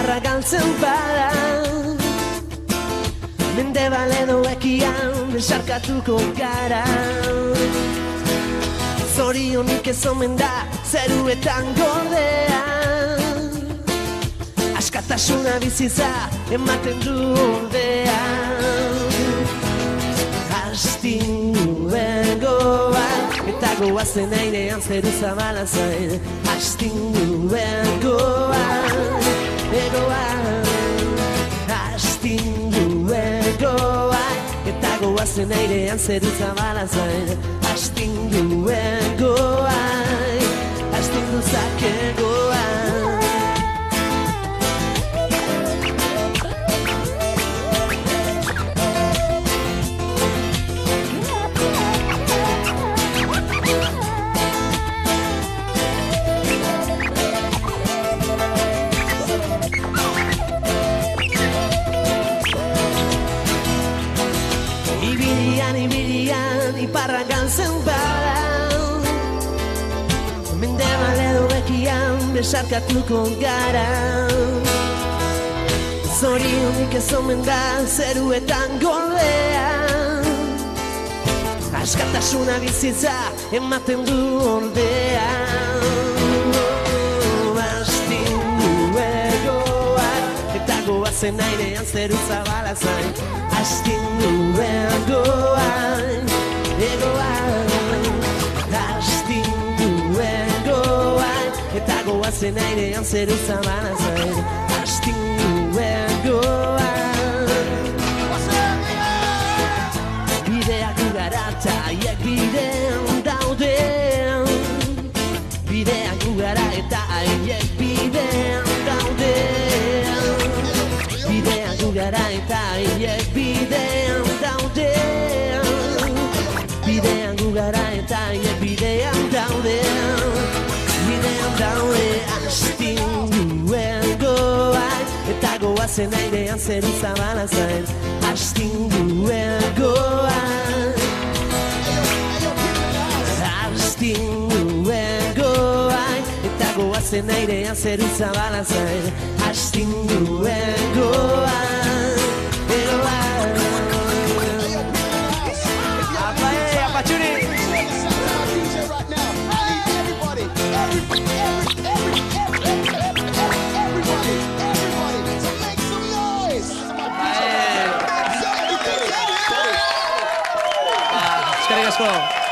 iparra galtzen bada, mendebal edo ekian besarkatuko gara. Zorionik ez omen da zeruetan gordea, askatasuna bizitza ematen du ordea. Astindu goa, eta goazen airean zeru zabala zain. Astindu goa, egoa. Astindu goa, eta goazen airean zeru zabala zain. Astindu goa, astindu zake goa. Ibirian iparra galtzen bada, mendebal edo ekian besarkatuko gara. Zorionik ez omen da zeruetan gordea, askatasuna bizitza ematen du ordea. Astindu egoak, eta goazen airean zeru zabala zain. Astindu egoak, astindu egoak, eta goazen airean zeru zabala zain. Astindu egoak. Bideak ugara eta haiek bidean daude, bideak ugara eta haiek bidean daude, bideak ugara eta haiek bidean daude, bidean gugara eta haiek bidean daude, bidean daude. Astindu egoak, eta goazen airean zeru zabala zain. Astindu egoak, astindu egoak, eta goazen airean zeru zabala zain. Astindu egoak, egoak. Apatxuri! Eskerrik asko!